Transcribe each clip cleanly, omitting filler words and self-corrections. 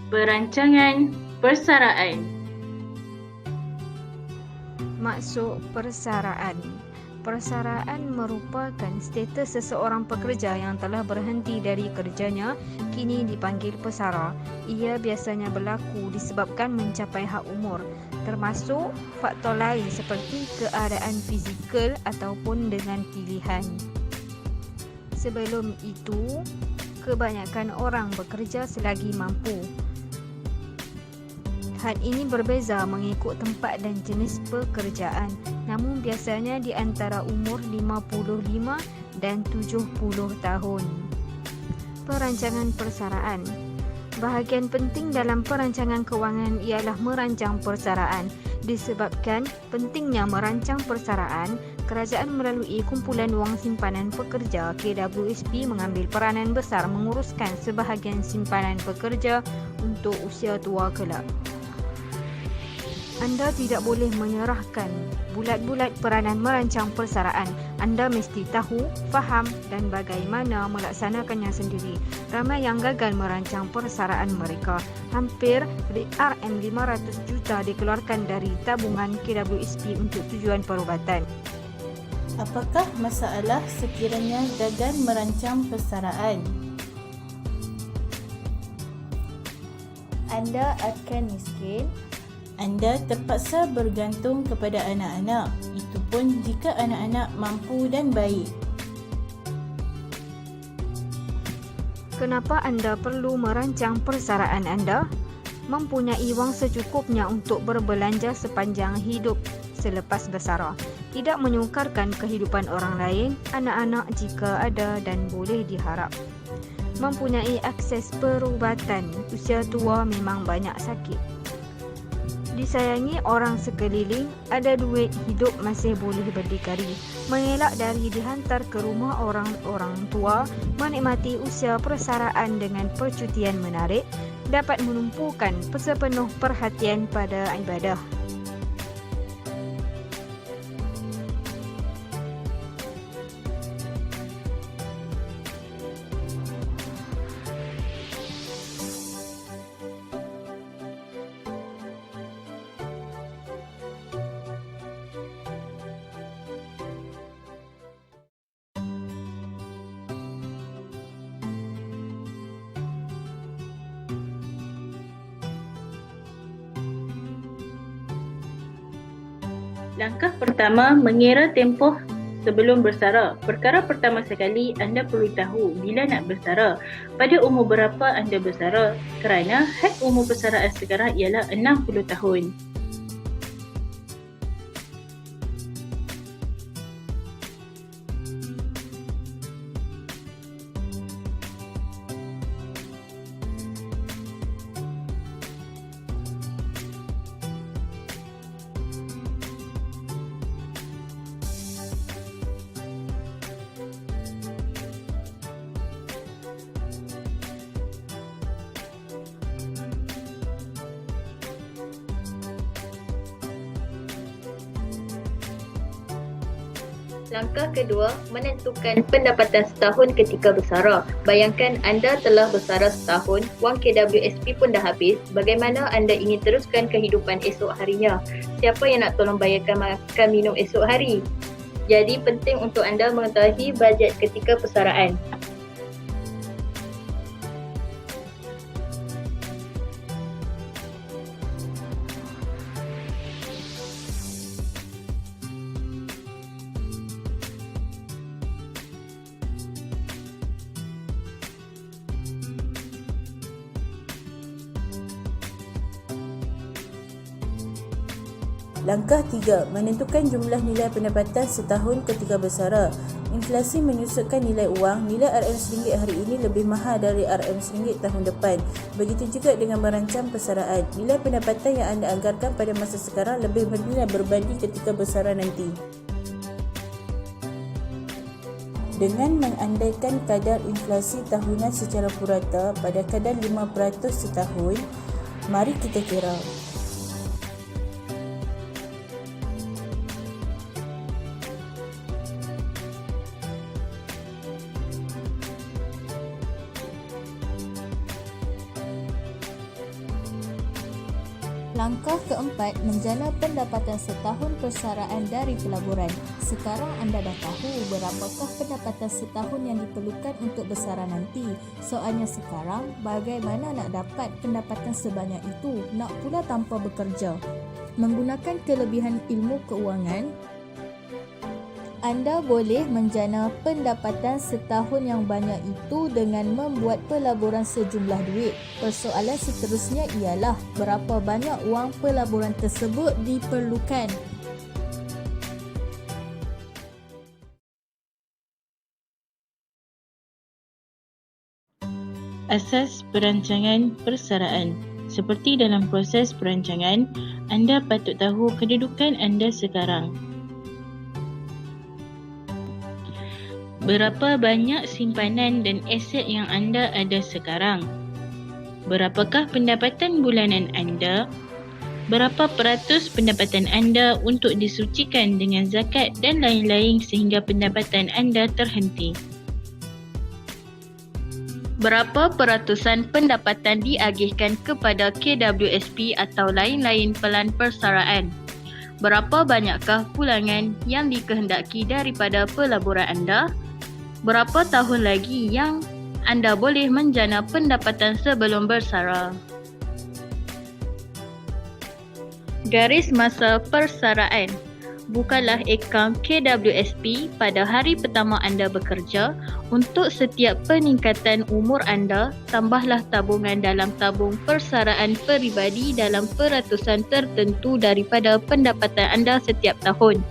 Perancangan persaraan. Maksud persaraan. Persaraan merupakan status seseorang pekerja yang telah berhenti dari kerjanya, kini dipanggil pesara. Ia biasanya berlaku disebabkan mencapai had umur, termasuk faktor lain seperti keadaan fizikal ataupun dengan pilihan. Sebelum itu, kebanyakan orang bekerja selagi mampu. Had ini berbeza mengikut tempat dan jenis pekerjaan, namun biasanya di antara umur 55 dan 70 tahun. Perancangan persaraan. Bahagian penting dalam perancangan kewangan ialah merancang persaraan. Disebabkan pentingnya merancang persaraan, kerajaan melalui Kumpulan Wang Simpanan Pekerja KWSP mengambil peranan besar menguruskan sebahagian simpanan pekerja untuk usia tua kelak. Anda tidak boleh menyerahkan bulat-bulat peranan merancang persaraan. Anda mesti tahu, faham dan bagaimana melaksanakannya sendiri. Ramai yang gagal merancang persaraan mereka. Hampir RM500 juta dikeluarkan dari tabungan KWSP untuk tujuan perubatan. Apakah masalah sekiranya gagal merancang persaraan? Anda akan miskin. Anda terpaksa bergantung kepada anak-anak, itu pun jika anak-anak mampu dan baik. Kenapa anda perlu merancang persaraan anda? Mempunyai wang secukupnya untuk berbelanja sepanjang hidup selepas bersara. Tidak menyukarkan kehidupan orang lain, anak-anak jika ada dan boleh diharap. Mempunyai akses perubatan, usia tua memang banyak sakit. Disayangi orang sekeliling, ada duit, hidup masih boleh berdikari. Mengelak dari dihantar ke rumah orang-orang tua, menikmati usia persaraan dengan percutian menarik, dapat menumpukan sepenuh perhatian pada ibadah. Langkah pertama, mengira tempoh sebelum bersara. Perkara pertama sekali, anda perlu tahu bila nak bersara. Pada umur berapa anda bersara? Kerana had umur persaraan sekarang ialah 60 tahun. Langkah kedua, menentukan pendapatan setahun ketika bersara. Bayangkan anda telah bersara setahun, wang KWSP pun dah habis. Bagaimana anda ingin teruskan kehidupan esok harinya? Siapa yang nak tolong bayarkan makan minum esok hari? Jadi penting untuk anda mengetahui bajet ketika persaraan. Langkah 3. Menentukan jumlah nilai pendapatan setahun ketika bersara. Inflasi menyusutkan nilai wang. Nilai RM1 hari ini lebih mahal dari RM1 tahun depan. Begitu juga dengan merancang persaraan. Nilai pendapatan yang anda anggarkan pada masa sekarang lebih bernilai berbanding ketika bersara nanti. Dengan mengandaikan kadar inflasi tahunan secara purata pada kadar 5% setahun, mari kita kira. Langkah keempat, menjana pendapatan setahun persaraan dari pelaburan. Sekarang anda dah tahu berapakah pendapatan setahun yang diperlukan untuk bersara nanti. Soalnya sekarang, bagaimana nak dapat pendapatan sebanyak itu, nak pula tanpa bekerja? Menggunakan kelebihan ilmu keuangan, anda boleh menjana pendapatan setahun yang banyak itu dengan membuat pelaburan sejumlah duit. Persoalan seterusnya ialah berapa banyak wang pelaburan tersebut diperlukan. Asas perancangan persaraan. Seperti dalam proses perancangan, anda patut tahu kedudukan anda sekarang. Berapa banyak simpanan dan aset yang anda ada sekarang? Berapakah pendapatan bulanan anda? Berapa peratus pendapatan anda untuk disucikan dengan zakat dan lain-lain sehingga pendapatan anda terhenti? Berapa peratusan pendapatan diagihkan kepada KWSP atau lain-lain pelan persaraan? Berapa banyakkah pulangan yang dikehendaki daripada pelaburan anda? Berapa tahun lagi yang anda boleh menjana pendapatan sebelum bersara? Garis masa persaraan. Bukalah akaun KWSP pada hari pertama anda bekerja. Untuk setiap peningkatan umur anda, tambahlah tabungan dalam tabung persaraan peribadi dalam peratusan tertentu daripada pendapatan anda setiap tahun.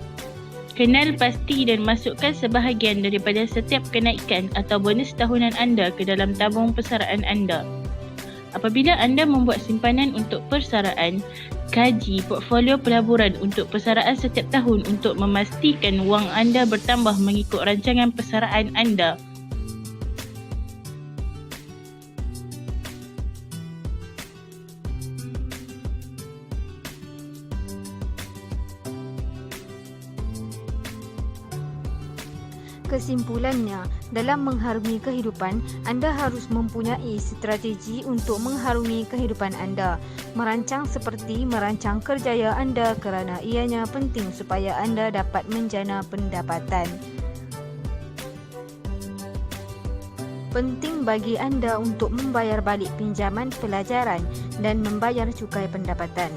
Kenal pasti dan masukkan sebahagian daripada setiap kenaikan atau bonus tahunan anda ke dalam tabung persaraan anda. Apabila anda membuat simpanan untuk persaraan, kaji portfolio pelaburan untuk persaraan setiap tahun untuk memastikan wang anda bertambah mengikut rancangan persaraan anda. Kesimpulannya, dalam mengharungi kehidupan, anda harus mempunyai strategi untuk mengharungi kehidupan anda. Merancang seperti merancang kerjaya anda kerana ianya penting supaya anda dapat menjana pendapatan. Penting bagi anda untuk membayar balik pinjaman pelajaran dan membayar cukai pendapatan.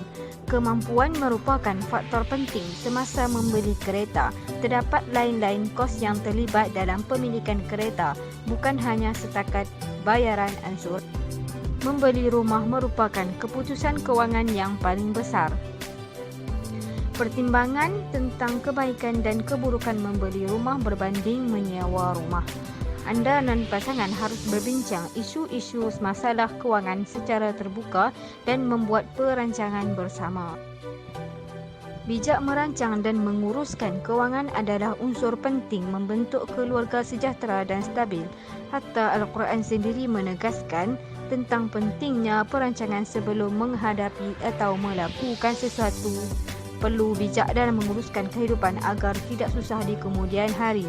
Kemampuan merupakan faktor penting semasa membeli kereta. Terdapat lain-lain kos yang terlibat dalam pemilikan kereta, bukan hanya setakat bayaran ansur. Membeli rumah merupakan keputusan kewangan yang paling besar. Pertimbangan tentang kebaikan dan keburukan membeli rumah berbanding menyewa rumah. Anda dan pasangan harus berbincang isu-isu masalah kewangan secara terbuka dan membuat perancangan bersama. Bijak merancang dan menguruskan kewangan adalah unsur penting membentuk keluarga sejahtera dan stabil. Hatta Al-Quran sendiri menegaskan tentang pentingnya perancangan sebelum menghadapi atau melakukan sesuatu. Perlu bijak dalam menguruskan kehidupan agar tidak susah di kemudian hari.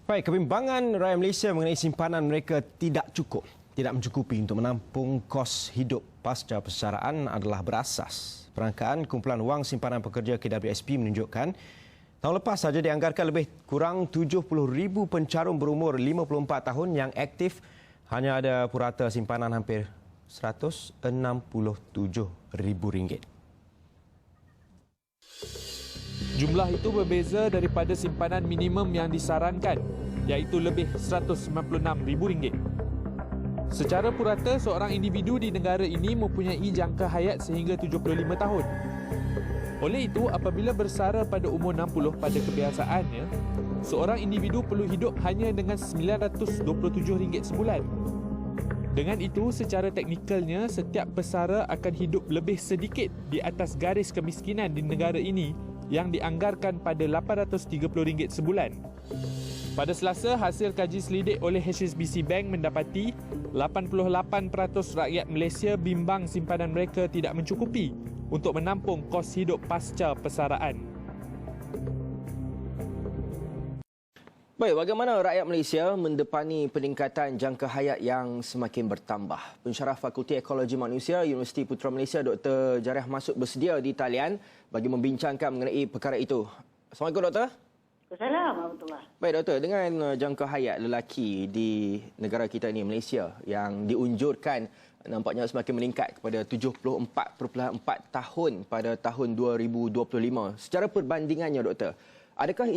Baik, kebimbangan rakyat Malaysia mengenai simpanan mereka tidak mencukupi untuk menampung kos hidup pasca persaraan adalah berasas. Perangkaan kumpulan wang simpanan pekerja KWSP menunjukkan tahun lepas saja dianggarkan lebih kurang 70,000 pencarum berumur 54 tahun yang aktif, hanya ada purata simpanan hampir RM167,000. Jumlah itu berbeza daripada simpanan minimum yang disarankan, iaitu lebih RM196,000. Secara purata, seorang individu di negara ini mempunyai jangka hayat sehingga 75 tahun. Oleh itu, apabila bersara pada umur 60 pada kebiasaannya, seorang individu perlu hidup hanya dengan RM927 sebulan. Dengan itu, secara teknikalnya, setiap pesara akan hidup lebih sedikit di atas garis kemiskinan di negara ini yang dianggarkan pada RM830 sebulan. Pada Selasa, hasil kaji selidik oleh HSBC Bank mendapati 88% rakyat Malaysia bimbang simpanan mereka tidak mencukupi untuk menampung kos hidup pasca persaraan. Baik, bagaimana rakyat Malaysia mendepani peningkatan jangka hayat yang semakin bertambah? Pensyarah Fakulti Ekologi Manusia Universiti Putra Malaysia Dr. Jariah Masud bersedia di talian bagi membincangkan mengenai perkara itu. Assalamualaikum, Doktor. Assalamualaikum. Baik, Doktor. Dengan jangka hayat lelaki di negara kita ini, Malaysia, yang diunjurkan nampaknya semakin meningkat kepada 74.4 tahun pada tahun 2025. Secara perbandingannya, Doktor, adakah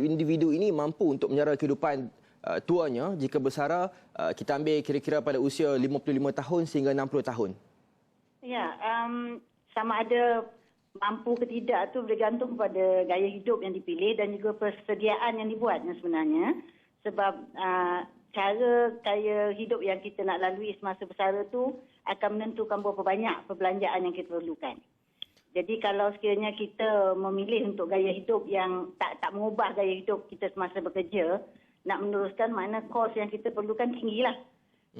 individu ini mampu untuk menjara kehidupan tuanya jika bersara kita ambil kira-kira pada usia 55 tahun sehingga 60 tahun? Ya, sama ada mampu ke tidak tu bergantung pada gaya hidup yang dipilih dan juga persediaan yang dibuatnya sebenarnya. Sebab cara gaya hidup yang kita nak lalui semasa bersara tu akan menentukan berapa banyak perbelanjaan yang kita perlukan. Jadi kalau sekiranya kita memilih untuk gaya hidup yang tak mengubah gaya hidup kita semasa bekerja, nak meneruskan makna kos yang kita perlukan tinggilah.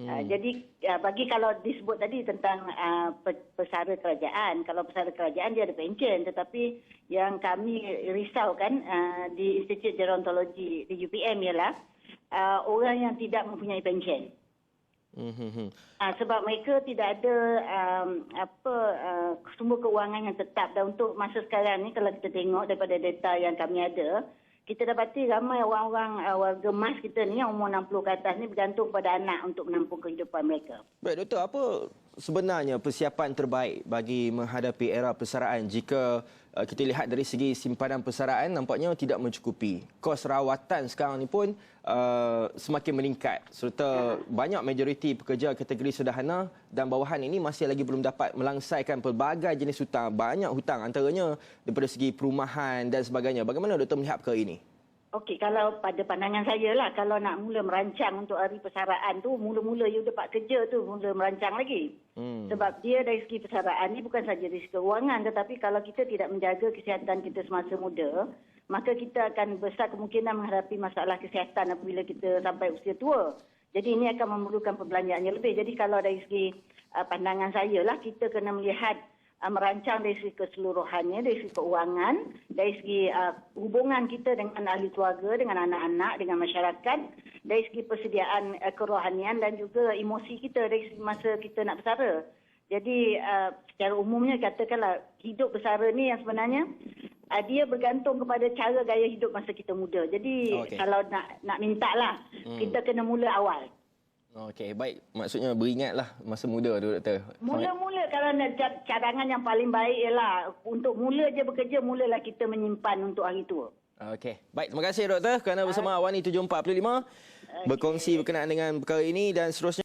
Jadi bagi kalau disebut tadi tentang pesara kerajaan, kalau pesara kerajaan dia ada pension, tetapi yang kami risaukan di Institut Gerontologi di UPM ialah orang yang tidak mempunyai pension. Sebab mereka tidak ada sumber kewangan yang tetap. Dan untuk masa sekarang ni kalau kita tengok daripada data yang kami ada, kita dapati ramai orang-orang warga emas kita ni yang umur 60 ke atas ni bergantung pada anak untuk menampung kehidupan mereka. Baik, Doktor, apa sebenarnya persiapan terbaik bagi menghadapi era persaraan jika kita lihat dari segi simpanan persaraan nampaknya tidak mencukupi. Kos rawatan sekarang ni pun semakin meningkat serta banyak majoriti pekerja kategori sederhana dan bawahan ini masih lagi belum dapat melangsaikan pelbagai jenis hutang. Banyak hutang antaranya daripada segi perumahan dan sebagainya. Bagaimana Doktor melihat perkara ini? Okey, kalau pada pandangan saya lah, kalau nak mula merancang untuk hari persaraan tu, mula-mula you dapat kerja tu, mula merancang lagi. Sebab dia dari segi persaraan ni bukan saja dari segi kewangan, tetapi kalau kita tidak menjaga kesihatan kita semasa muda, maka kita akan besar kemungkinan menghadapi masalah kesihatan apabila kita sampai usia tua. Jadi ini akan memerlukan perbelanjaan yang lebih. Jadi kalau dari segi pandangan saya lah, kita kena melihat merancang dari segi keseluruhannya, dari segi keuangan, dari segi hubungan kita dengan ahli keluarga, dengan anak-anak, dengan masyarakat, dari segi persediaan kerohanian dan juga emosi kita dari segi masa kita nak bersara. Jadi secara umumnya katakanlah hidup bersara ni yang sebenarnya dia bergantung kepada cara gaya hidup masa kita muda. Jadi kalau nak minta lah, kita kena mula awal. Okey, baik. Maksudnya beringatlah masa muda tu, Doktor. Mula-mula kalau cadangan yang paling baik ialah untuk mula je bekerja, mulalah kita menyimpan untuk hari tua. Okey. Baik, terima kasih Doktor kerana bersama Awani 745 berkongsi berkenaan dengan perkara ini dan seterusnya.